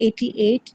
88,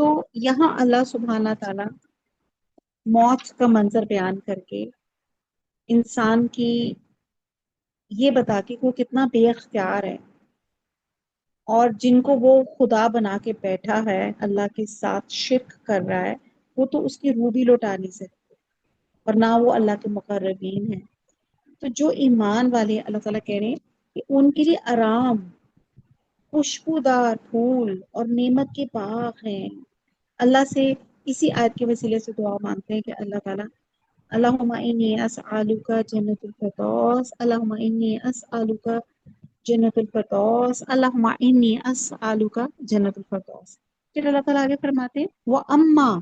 تو یہاں اللہ سبحانہ تعالیٰ موت کا منظر بیان کر کے انسان کی یہ بتا کے کہ وہ کتنا بے اختیار ہے، اور جن کو وہ خدا بنا کے بیٹھا ہے، اللہ کے ساتھ شرک کر رہا ہے، وہ تو اس کی روح بھی لوٹا نہیں سکتے، اور نہ وہ اللہ کے مقربین ہیں۔ تو جو ایمان والے ہیں، اللہ تعالیٰ کہہ رہے ہیں کہ ان کے لیے آرام، خوشبودار پھول اور نعمت کے باغ ہیں۔ اللہ سے اسی آیت کے وسیلے سے دعا مانگتے ہیں کہ اللہ تعالیٰ اللہم انی اسألک جنت الفردوس، اللہم انی اسألک جنت الفردوس، اللہم انی اسألک جنت الفردوس۔ پھر اللہ تعالیٰ آگے فرماتے ہیں وَأَمَّا،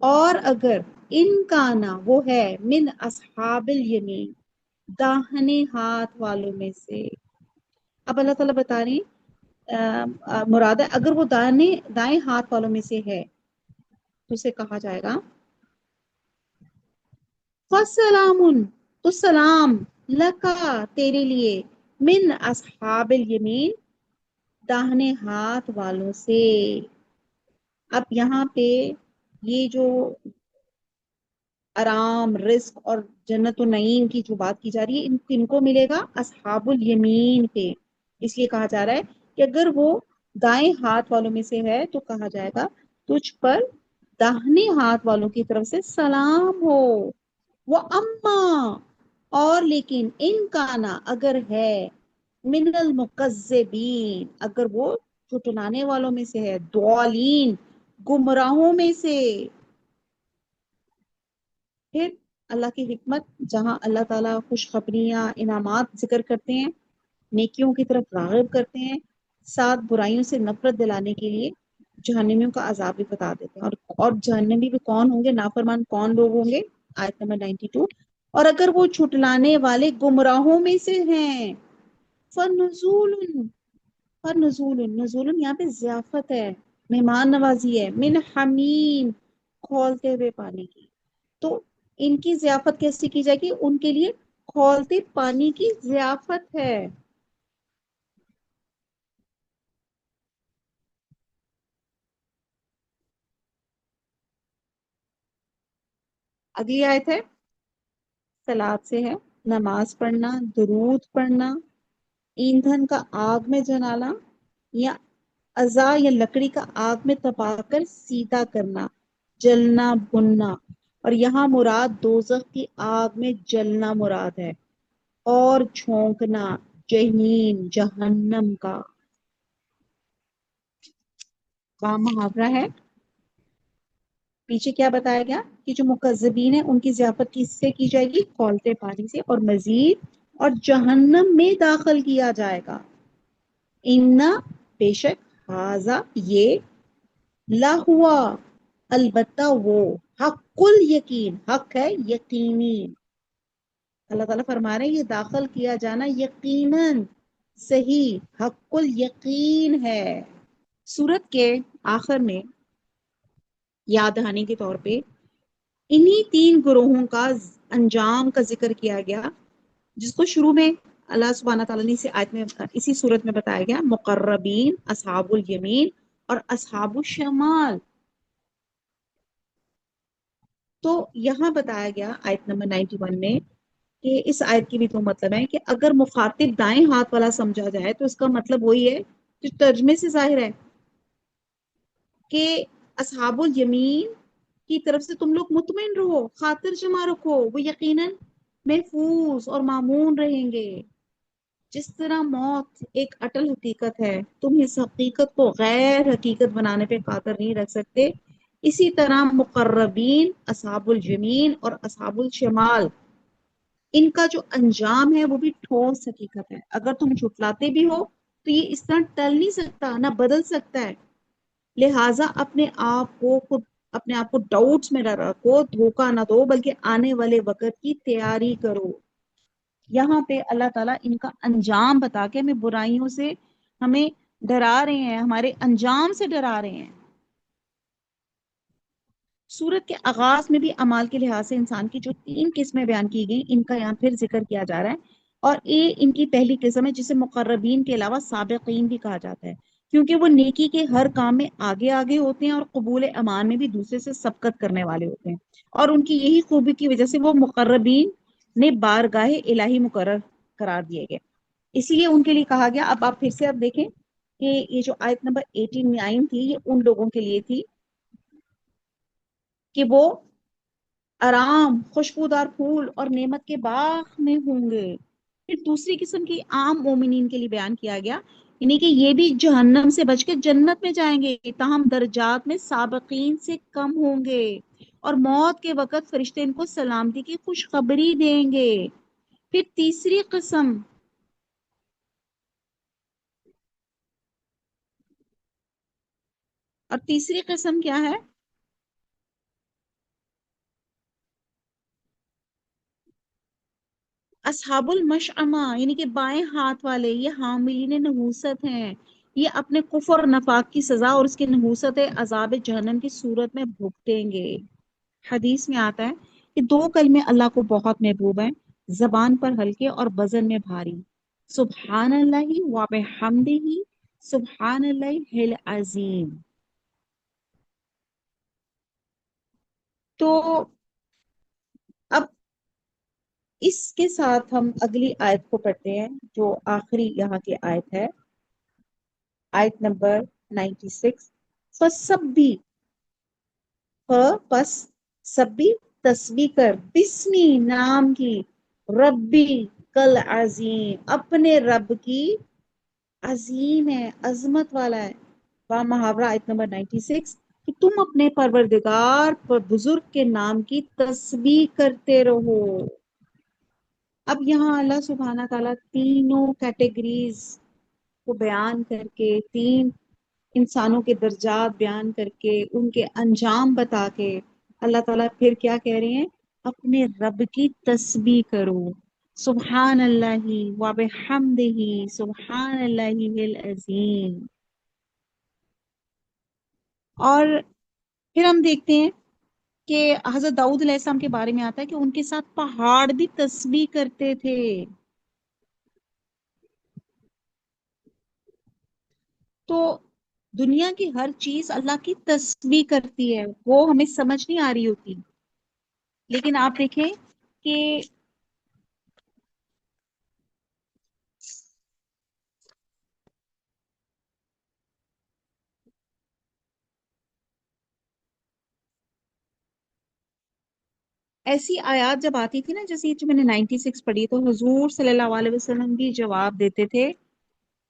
اور اگر ان کانا وہ ہے من اصحاب الیمین، داہنے ہاتھ والوں میں سے۔ اب اللہ تعالیٰ بتا رہے ہیں مراد ہے اگر وہ دائیں ہاتھ والوں میں سے ہے تو اسے کہا جائے گا فَسَلَامٌ، تو سلام، لَکَا، تیرے لیے، من اصحاب الیمین، داہنے ہاتھ والوں سے۔ اب یہاں پہ یہ جو آرام، رزق اور جنت و نعیم کی جو بات کی جا رہی ہے، ان کن کو ملے گا؟ اصحاب الیمین پہ۔ اس لیے کہا جا رہا ہے کہ اگر وہ دائیں ہاتھ والوں میں سے ہے تو کہا جائے گا تجھ پر داہنے ہاتھ والوں کی طرف سے سلام ہو۔ وہ اما، اور لیکن ان کانا، اگر ہے، من المکذبین، اگر وہ جھٹلانے والوں میں سے ہے، ضالین، گمراہوں میں سے۔ پھر اللہ کی حکمت، جہاں اللہ تعالیٰ خوشخبریاں، انعامات ذکر کرتے ہیں، نیکیوں کی طرف راغب کرتے ہیں، ساتھ برائیوں سے نفرت دلانے کے لیے جہنمیوں کا عذاب بھی بتا دیتے ہیں، اور جہنمی بھی کون ہوں گے، نافرمان کون لوگ ہوں گے، آیت نمبر 92۔ اور اگر وہ چھٹلانے والے گمراہوں میں سے ہیں، فنزول، نزول یہاں پہ ضیافت ہے، مہمان نوازی ہے، من حمیم، کھولتے ہوئے پانی کی۔ تو ان کی ضیافت کیسے کی جائے گی؟ ان کے لیے کھولتے پانی کی ضیافت ہے۔ اگلی آیت ہے، صلات سے ہے، نماز پڑھنا، درود پڑھنا، ایندھن کا آگ میں جلانا، یا عزا یا لکڑی کا آگ میں تپا کر سیدھا کرنا، جلنا بھننا۔ اور یہاں مراد دوزخ کی آگ میں جلنا مراد ہے، اور جھونکنا جہنم، جہنم کا محاورہ ہے۔ پیچھے کیا بتایا گیا کہ جو مکذبین ہیں ان کی ضیافت کس سے کی جائے گی؟ کھولتے پانی سے، اور مزید، اور جہنم میں داخل کیا جائے گا۔ انا، بے شک، ہاذا، یہ، لاہوا، البتہ وہ، حق الیقین، حق ہے یقینی۔ اللہ تعالیٰ فرما رہے ہیں یہ داخل کیا جانا یقیناً صحیح، حق الیقین ہے۔ سورت کے آخر میں یاد دہانی کے طور پہ انہی تین گروہوں کا انجام کا ذکر کیا گیا، جس کو شروع میں اللہ سبحانہ تعالیٰ نے اسی آیت میں، اسی صورت میں بتایا گیا، مقربین، اصحاب الیمین اور اصحاب الشمال۔ تو یہاں بتایا گیا آیت نمبر 91 میں کہ اس آیت کی بھی تو مطلب ہے کہ اگر مخاطب دائیں ہاتھ والا سمجھا جائے تو اس کا مطلب وہی ہے جو ترجمے سے ظاہر ہے کہ اصحاب الیمین کی طرف سے تم لوگ مطمئن رہو، خاطر جمع رکھو، وہ یقیناً محفوظ اور مامون رہیں گے۔ جس طرح موت ایک اٹل حقیقت ہے، تم اس حقیقت کو غیر حقیقت بنانے پہ قادر نہیں رکھ سکتے، اسی طرح مقربین، اصحاب الیمین اور اصحاب الشمال، ان کا جو انجام ہے وہ بھی ٹھوس حقیقت ہے۔ اگر تم جھٹلاتے بھی ہو تو یہ اس طرح ٹل نہیں سکتا، نہ بدل سکتا ہے۔ لہٰذا اپنے آپ کو ڈاؤٹس میں نہ رکھو، دھوکہ نہ دو، بلکہ آنے والے وقت کی تیاری کرو۔ یہاں پہ اللہ تعالیٰ ان کا انجام بتا کے ہمیں برائیوں سے ہمیں ڈرا رہے ہیں، ہمارے انجام سے ڈرا رہے ہیں۔ سورت کے آغاز میں بھی اعمال کے لحاظ سے انسان کی جو تین قسمیں بیان کی گئیں، ان کا یہاں پھر ذکر کیا جا رہا ہے، اور یہ ان کی پہلی قسم ہے جسے مقربین کے علاوہ سابقین بھی کہا جاتا ہے۔ کیونکہ وہ نیکی کے ہر کام میں آگے آگے ہوتے ہیں اور قبول امان میں بھی دوسرے سے سبقت کرنے والے ہوتے ہیں، اور ان کی یہی خوبی کی وجہ سے وہ مقربین نے بارگاہ الہی مقرر قرار دیے گئے، اسی لیے ان کے لیے کہا گیا۔ اب آپ پھر سے اب دیکھیں کہ یہ جو آیت نمبر 89 تھی یہ ان لوگوں کے لیے تھی کہ وہ آرام، خوشبودار پھول اور نعمت کے باغ میں ہوں گے۔ پھر دوسری قسم کی عام مومنین کے لیے بیان کیا گیا، یعنی کہ یہ بھی جہنم سے بچ کے جنت میں جائیں گے، تاہم درجات میں سابقین سے کم ہوں گے، اور موت کے وقت فرشتے ان کو سلامتی کی خوشخبری دیں گے۔ پھر تیسری قسم، اور تیسری قسم کیا ہے؟ اصحاب المشعمہ، یعنی کہ بائیں ہاتھ والے، یہ حاملین نحوست ہیں، یہ اپنے کفر اور نفاق کی سزا اور اس کے نحوست عذاب جہنم کی صورت میں بھگتیں گے۔ حدیث میں آتا ہے کہ دو کلمے اللہ کو بہت محبوب ہیں، زبان پر ہلکے اور وزن میں بھاری: سبحان اللہ و بحمدہ، سبحان اللہ العظیم۔ تو اب اس کے ساتھ ہم اگلی آیت کو پڑھتے ہیں، جو آخری یہاں کی آیت ہے، آیت نمبر 96۔ فسب بھی، پس سب بھی تسبیح کر، بسمی نام کی، ربی کل عظیم، اپنے رب کی، عظیم ہے، عظمت والا ہے۔ با محاورہ آیت نمبر 96، کہ تم اپنے پروردگار پر بزرگ کے نام کی تسبیح کرتے رہو۔ اب یہاں اللہ سبحانہ تعالیٰ تینوں کیٹیگریز کو بیان کر کے، تین انسانوں کے درجات بیان کر کے، ان کے انجام بتا کے، اللہ تعالیٰ پھر کیا کہہ رہے ہیں؟ اپنے رب کی تسبیح کرو، سبحان اللہ و بحمدہ، سبحان اللہ العظیم۔ اور پھر ہم دیکھتے ہیں کہ حضرت داؤد علیہ السلام کے بارے میں آتا ہے کہ ان کے ساتھ پہاڑ بھی تسبیح کرتے تھے۔ تو دنیا کی ہر چیز اللہ کی تسبیح کرتی ہے، وہ ہمیں سمجھ نہیں آ رہی ہوتی، لیکن آپ دیکھیں کہ ایسی آیات جب آتی تھی نا، جیسے یہ جو میں نے 96 پڑھی، تو حضور صلی اللہ علیہ وسلم بھی جواب دیتے تھے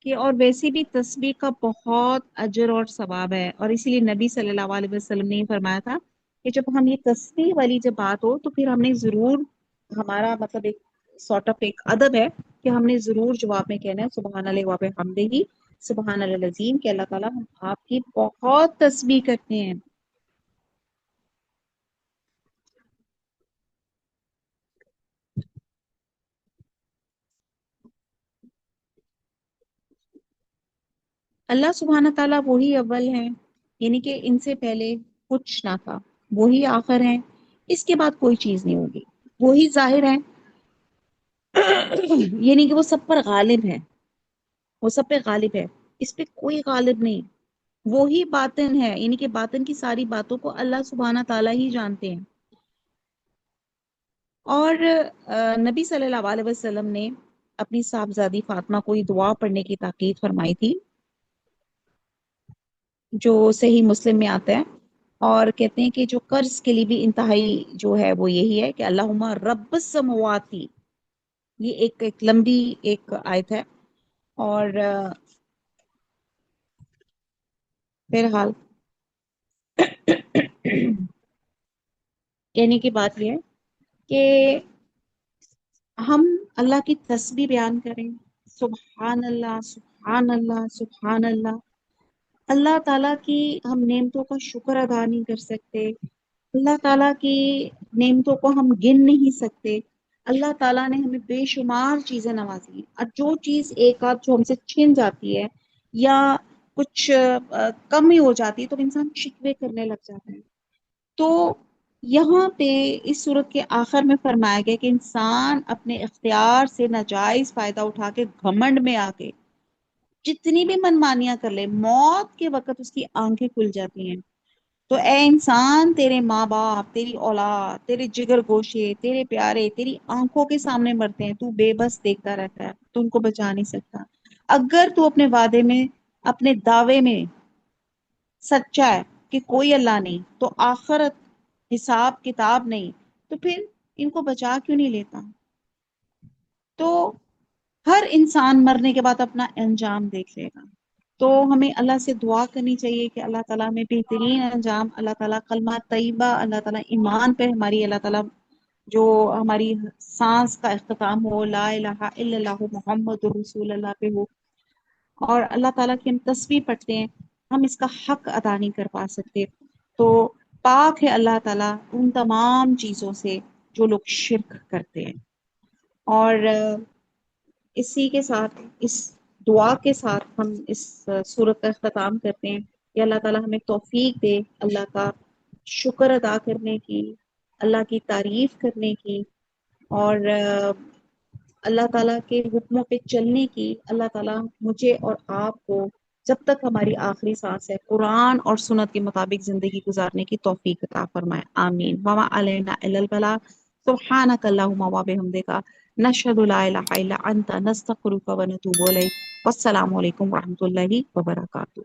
کہ اور ویسے بھی تسبیح کا بہت اجر اور ثواب ہے، اور اسی لیے نبی صلی اللہ علیہ وسلم نے یہ فرمایا تھا کہ جب ہم یہ تسبیح والی جب بات ہو تو پھر ہم نے ضرور، ہمارا مطلب ایک سارٹ آف ایک ادب ہے کہ ہم نے ضرور جواب میں کہنا ہے سبحان اللہ و بحمدہ، سبحان اللہ العظیم، کہ اللہ تعالیٰ ہم آپ کی بہت تسبیح کرتے ہیں۔ اللہ سبحانہ تعالیٰ وہی اول ہیں، یعنی کہ ان سے پہلے کچھ نہ تھا، وہی آخر ہیں، اس کے بعد کوئی چیز نہیں ہوگی، وہی ظاہر ہیں، یعنی کہ وہ سب پر غالب ہے، وہ سب پہ غالب ہے، اس پہ کوئی غالب نہیں، وہی باطن ہے، یعنی کہ باطن کی ساری باتوں کو اللہ سبحانہ تعالیٰ ہی جانتے ہیں۔ اور نبی صلی اللہ علیہ وسلم نے اپنی صاحبزادی فاطمہ کو یہ دعا پڑھنے کی تاکید فرمائی تھی، جو صحیح مسلم میں آتا ہے، اور کہتے ہیں کہ جو قرض کے لیے بھی انتہائی جو ہے وہ یہی ہے کہ اللہم رب السماواتی، یہ ایک لمبی ایک آیت ہے، اور بہرحال کہنے کی بات یہ ہے کہ ہم اللہ کی تسبیح بیان کریں، سبحان اللہ، سبحان اللہ، سبحان اللہ۔ اللہ تعالیٰ کی ہم نعمتوں کا شکر ادا نہیں کر سکتے، اللہ تعالیٰ کی نعمتوں کو ہم گن نہیں سکتے، اللہ تعالیٰ نے ہمیں بے شمار چیزیں نوازی ہیں، اور جو چیز ایک آدھ جو ہم سے چھن جاتی ہے یا کچھ کمی ہو جاتی ہے تو انسان شکوے کرنے لگ جاتا ہے۔ تو یہاں پہ اس صورت کے آخر میں فرمایا گیا کہ انسان اپنے اختیار سے ناجائز فائدہ اٹھا کے گھمنڈ میں آ کے جتنی بھی منمانیاں کر لے، موت کے وقت اس کی آنکھیں کھل جاتی ہیں۔ تو اے انسان، تیرے ماں باپ، تیری اولاد، تیرے جگر گوشے، تیرے پیارے تیری آنکھوں کے سامنے مرتے ہیں، تو بے بس دیکھتا رہتا ہے، تو ان کو بچا نہیں سکتا۔ اگر تو اپنے وعدے میں، اپنے دعوے میں سچا ہے کہ کوئی اللہ نہیں، تو آخرت، حساب کتاب نہیں، تو پھر ان کو بچا کیوں نہیں لیتا؟ تو ہر انسان مرنے کے بعد اپنا انجام دیکھ لے گا۔ تو ہمیں اللہ سے دعا کرنی چاہیے کہ اللہ تعالیٰ ہمیں بہترین انجام، اللہ تعالیٰ کلمہ طیبہ، اللہ تعالیٰ ایمان پہ ہماری، اللہ تعالیٰ جو ہماری سانس کا اختتام ہو لا الہ الا اللہ محمد رسول اللہ پہ ہو، اور اللہ تعالیٰ کی ہم تسبیح پڑھتے ہیں، ہم اس کا حق ادا نہیں کر پا سکتے۔ تو پاک ہے اللہ تعالیٰ ان تمام چیزوں سے جو لوگ شرک کرتے ہیں۔ اور اسی کے ساتھ، اس دعا کے ساتھ ہم اس صورت کا اختتام کرتے ہیں کہ اللہ تعالیٰ ہمیں توفیق دے اللہ کا شکر ادا کرنے کی، اللہ کی تعریف کرنے کی، اور اللہ تعالیٰ کے حکموں پہ چلنے کی۔ اللہ تعالیٰ مجھے اور آپ کو جب تک ہماری آخری سانس ہے قرآن اور سنت کے مطابق زندگی گزارنے کی توفیق عطا فرمائے، آمین۔ وما علینا الا البلاغ، سبحانک اللہم و بحمدک، نشہد لا الہ الا انت، نستغفرک و نتوب الیک۔ والسلام علیکم ورحمۃ اللہ وبرکاتہ۔